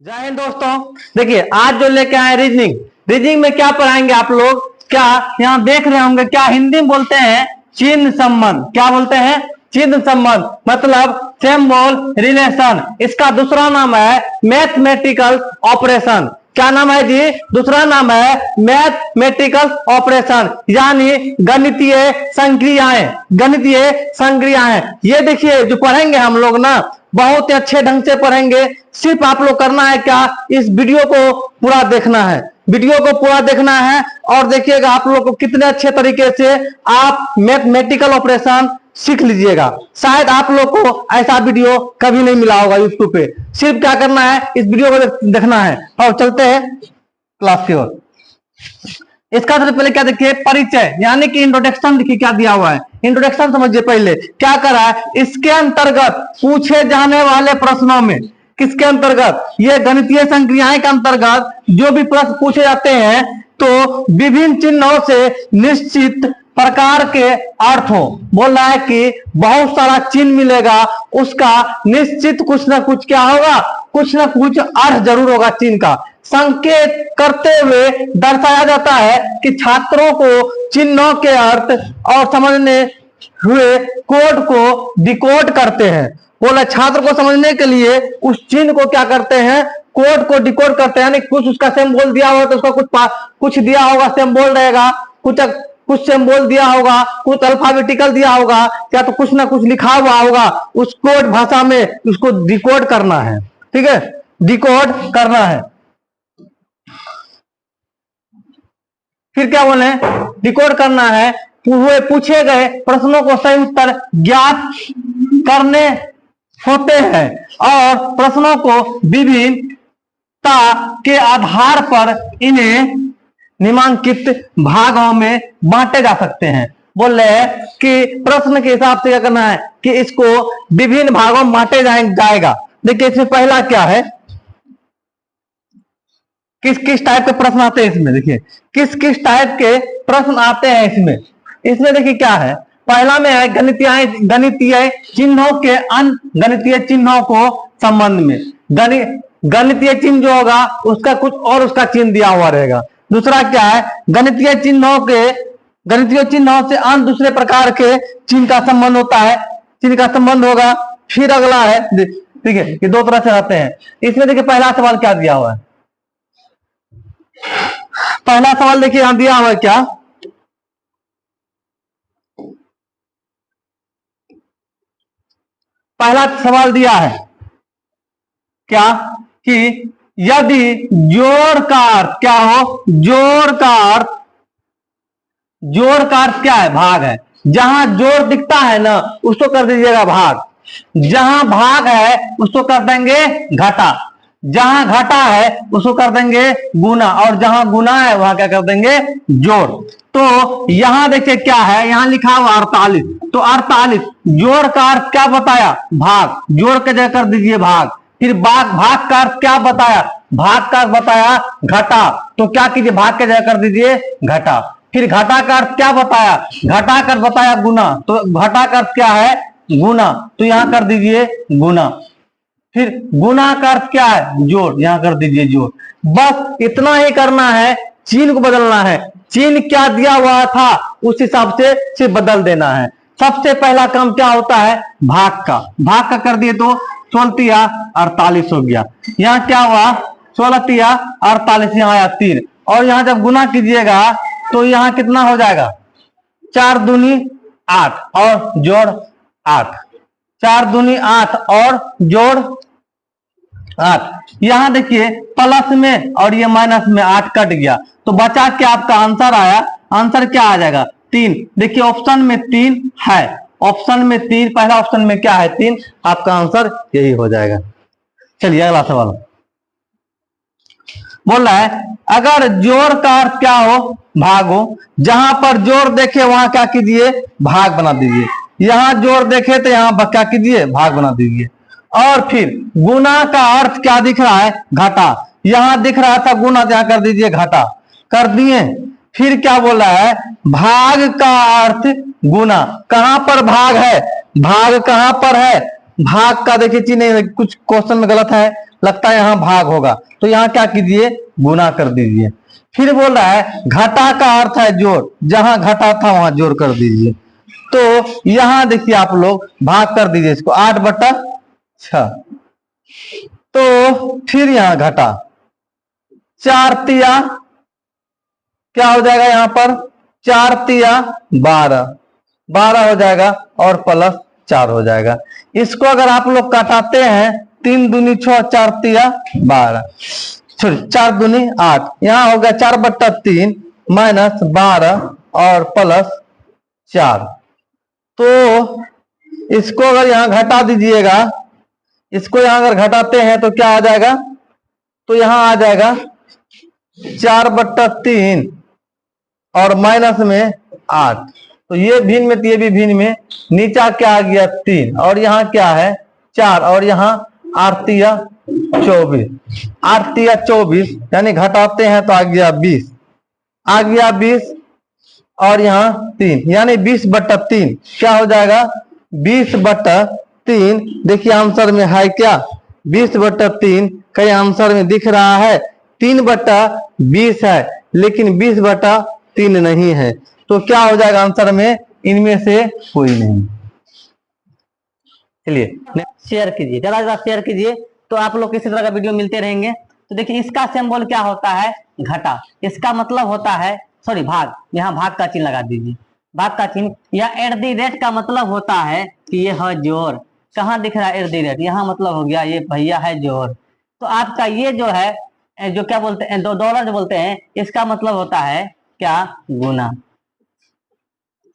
जय हिंद दोस्तों। देखिए आज जो लेके आए रीजनिंग रीजनिंग में क्या पढ़ाएंगे आप लोग। क्या यहाँ देख रहे होंगे, क्या हिंदी में बोलते हैं चिन्ह संबंध। क्या बोलते हैं? चिन्ह संबंध मतलब सिंबल रिलेशन। इसका दूसरा नाम है मैथमेटिकल ऑपरेशन। क्या नाम है जी? दूसरा नाम है मैथमेटिकल ऑपरेशन यानी गणितीय संक्रियाएं। गणितीय संक्रियाएं ये देखिए जो पढ़ेंगे हम लोग ना, बहुत ही अच्छे ढंग से पढ़ेंगे। सिर्फ आप लोग करना है क्या, इस वीडियो को पूरा देखना है। वीडियो को पूरा देखना है और देखिएगा आप लोग को कितने अच्छे तरीके से आप मैथमेटिकल ऑपरेशन सीख लीजिएगा। शायद आप लोग को ऐसा वीडियो कभी नहीं मिला होगा यूट्यूब पे। सिर्फ क्या करना है, इस वीडियो को देखना है। और चलते हैं क्लास की ओर। इसका सबसे पहले क्या देखिए, परिचय यानी कि इंट्रोडक्शन। देखिए क्या दिया हुआ है, इंट्रोडक्शन समझिए। पहले क्या करा है, इसके अंतर्गत पूछे जाने वाले प्रश्नों में, किसके अंतर्गत, ये गणितीय संक्रियाएं के अंतर्गत जो भी प्रश्न पूछे जाते हैं तो विभिन्न चिन्हों से निश्चित प्रकार के अर्थ हो। बोल रहा है कि बहुत सारा चिन्ह मिलेगा, उसका निश्चित कुछ ना कुछ क्या होगा, कुछ ना कुछ अर्थ जरूर होगा। चिन्ह का संकेत करते हुए दर्शाया जाता है कि छात्रों को चिन्हों के अर्थ और समझने हुए कोड को डिकोड करते हैं। बोला छात्र को समझने के लिए उस चिन्ह को क्या करते हैं, कोड को डिकोड करते हैं। यानी कुछ उसका सिंबल दिया होगा तो उसका कुछ दिया होगा, सिंबल रहेगा, कुछ सिंबल दिया होगा, कुछ अल्फाबेटिकल दिया होगा, या तो कुछ ना कुछ लिखा हुआ होगा। उस कोड भाषा में उसको डिकोड करना है। ठीक है, डिकोड करना है। फिर क्या बोले, डिकोड करना है। पूछे गए प्रश्नों को सही उत्तर ज्ञात करने होते हैं और प्रश्नों को विभिन्नता के आधार पर इन्हें निम्नलिखित भागों में बांटे जा सकते हैं। बोल रहे हैं कि प्रश्न के हिसाब से क्या करना है कि इसको विभिन्न भागों में बांटे जाएगा। देखिए इसमें पहला क्या है, किस किस टाइप के प्रश्न आते हैं इसमें। देखिए किस किस टाइप के प्रश्न आते हैं इसमें देखिए क्या है। पहला में है गणितीय चिन्हों के गणितीय चिन्हों को संबंध में। गणितीय चिन्ह जो होगा उसका कुछ और उसका चिन्ह दिया हुआ रहेगा। दूसरा क्या है, गणितीय चिन्हों से अन्य दूसरे प्रकार के चिन्ह का संबंध होता है, चिन्ह का संबंध होगा। फिर अगला है, ठीक है, ये दो तरह से आते हैं। इसमें देखिए पहला सवाल क्या दिया हुआ है। पहला सवाल देखिए यहां दिया हुआ है क्या, पहला सवाल दिया है क्या कि यदि जोड़ का अर्थ क्या हो, जोड़ का अर्थ क्या है, भाग है। जहां जोड़ दिखता है ना उसको कर दीजिएगा भाग, जहां भाग है उसको कर देंगे घटा, जहां घटा है उसको कर देंगे गुना, और जहां गुना है वहां क्या कर देंगे जोड़। तो यहां देखिए क्या है, यहां लिखा हुआ 48, तो 48 जोड़ का अर्थ क्या बताया, भाग, जोड़ के जगह कर दीजिए भाग। फिर भाग का अर्थ क्या बताया, भाग का अर्थ बताया घटा, तो क्या कीजिए भाग के जगह कर दीजिए घटा। फिर घटा का अर्थ क्या बताया, घटा का अर्थ बताया गुना, तो घटा का अर्थ क्या है गुना, तो यहां कर दीजिए गुना। फिर गुना का अर्थ क्या है जोड़, यहां कर दीजिए जोड़। बस इतना ही करना है, चिन्ह को बदलना है। चिन्ह क्या दिया हुआ था उस हिसाब से सिर्फ बदल देना है। सबसे पहला काम क्या होता है, भाग का कर दिए तो 16 या 48 हो गया। यहाँ क्या हुआ 16 या 48, यहाँ आया 3, और यहाँ जब गुना कीजिएगा तो यहाँ कितना हो जाएगा 4 दूनी 8 और जोड़ 8, 4 दूनी 8 और जोड़ 8। यहां देखिए प्लस में और ये माइनस में 8 कट गया, तो बचा क्या आपका आंसर आया, आंसर क्या आ जाएगा 3। देखिए ऑप्शन में 3 है, ऑप्शन में 3, पहला ऑप्शन में क्या है 3, आपका आंसर यही हो जाएगा। चलिए अगला सवाल बोल रहा है अगर जोड़ का अर्थ क्या हो, भाग हो, जहां पर जोड़ देखे वहां क्या कीजिए भाग बना दीजिए, यहां जोड़ देखे तो यहां क्या कीजिए भाग बना दीजिए। और फिर गुना का अर्थ क्या दिख रहा है घटा, यहां दिख रहा था गुना, यहां कर दीजिए घटा, कर दिए। फिर क्या बोला है, भाग का अर्थ गुना, कहां पर भाग है, भाग कहां पर है, भाग का देखिए चिन्ह कुछ क्वेश्चन में गलत है, लगता है यहाँ भाग होगा, तो यहाँ क्या कीजिए, गुना कर दीजिए। फिर बोल रहा है घटा का अर्थ है जोड़, जहां घटा था वहां जोड़ कर दीजिए। तो यहां देखिए आप लोग भाग कर दीजिए इसको 8/6। तो फिर यहां घटा 4 तिया क्या हो जाएगा, यहां पर 4 तिया 12 हो जाएगा और प्लस 4 हो जाएगा। इसको अगर आप लोग काटाते हैं 3 दूनी 6, 4 तिया 12, सॉरी 4 दूनी 8, यहां हो गया 4/3 माइनस 12 और प्लस 4। तो इसको अगर यहां घटा दीजिएगा, इसको यहां अगर घटाते हैं तो क्या आ जाएगा, तो यहां आ जाएगा 4/3 और माइनस में 8, तो ये भिन्न में तो ये भी भिन्न में, नीचा क्या आ गया 3 और यहाँ क्या है 4 और यहाँ 8 तिया 24, 8 तिया 24 यानी घटाते हैं तो आ गया 20, आ गया 20 और यहाँ 3 यानी 20/3 क्या हो जाएगा 20/3। देखिए आंसर में है क्या 20/3, कहीं आंसर में दिख रहा है 3/20 है, लेकिन 20/3 नहीं है, तो क्या हो जाएगा आंसर में, इनमें से कोई नहीं। चलिए शेयर कीजिए, ज्यादा ज्यादा शेयर कीजिए, तो आप लोग इसी तरह का वीडियो मिलते रहेंगे। तो देखिए इसका सिंबल क्या होता है, घटा, इसका मतलब होता है सॉरी भाग, यहाँ भाग का चिन्ह लगा दीजिए, भाग का चिन्ह, या @ का मतलब होता है कि ये है जोड़, कहाँ दिख रहा है @ यहाँ मतलब हो गया ये भैया है जोड़। तो आपका ये जो है जो क्या बोलते हैं डॉलर जो बोलते हैं, इसका मतलब होता है क्या, गुना,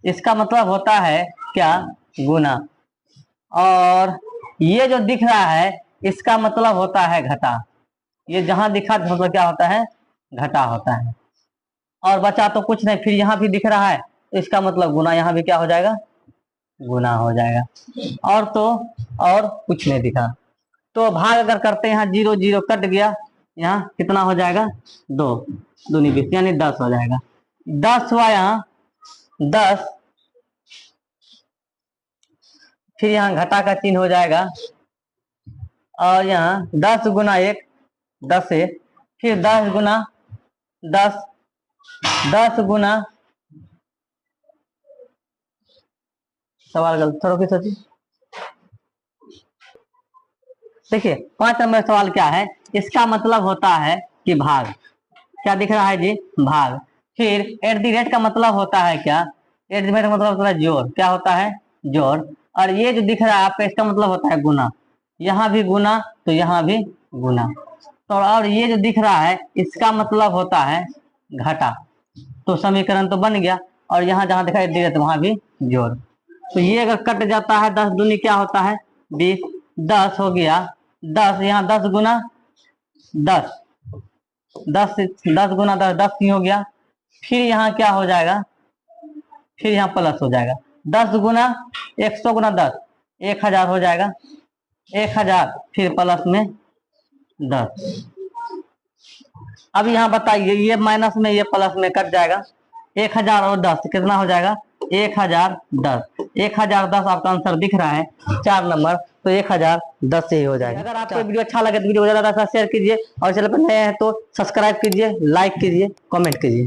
इसका मतलब होता है क्या, गुना। और ये जो दिख रहा है इसका मतलब होता है घटा, ये जहां दिखा मतलब क्या होता है, घटा होता है। और बचा तो कुछ नहीं, फिर यहाँ भी दिख रहा है इसका मतलब गुना, यहाँ भी क्या हो जाएगा, गुना हो जाएगा। और तो और कुछ नहीं दिखा। तो भाग अगर करते हैं यहाँ 0 0 कट गया, यहाँ कितना हो जाएगा 2 दूनी 20 यानी 10 हो जाएगा। 10 हुआ यहाँ 10, फिर यहाँ घटा का चिन्ह हो जाएगा और यहाँ 10 गुना 1 10 है, फिर 10 गुना 10 10 गुना, सवाल गलत, थोड़ा फिर सोचिए। देखिए 5 नंबर सवाल क्या है, इसका मतलब होता है कि भाग, क्या दिख रहा है जी, भाग। फिर @ का मतलब होता है क्या, @ का मतलब होता है जोड़, क्या होता है, जोड़। और ये जो दिख रहा है आपका इसका मतलब होता है गुना, यहाँ भी गुना तो यहाँ भी गुना। तो और ये जो दिख रहा है इसका मतलब होता है घटा, तो समीकरण तो बन गया। और यहाँ जहां दिखाई दे रहा है वहां भी जोड़। तो ये अगर कट जाता है 10 दूनी क्या होता है 20, 10 हो गया 10, यहाँ 10 गुना 10, 10 गुना 10 10 ही हो गया। फिर यहाँ क्या हो जाएगा, फिर यहाँ प्लस हो जाएगा 10 गुना 100 गुना 10 1000 हो जाएगा, 1000 फिर प्लस में 10। अब यहाँ बताइए ये माइनस में ये प्लस में कट जाएगा, 1000 और 10 कितना हो जाएगा 1010, 1010 आपका आंसर दिख रहा है 4 नंबर, तो 1010 से ही हो जाएगा। अगर आपको वीडियो अच्छा लगे तो वीडियो को ज्यादा शेयर कीजिए और चैनल पर नए हैं तो सब्सक्राइब कीजिए, लाइक कीजिए, कमेंट कीजिए।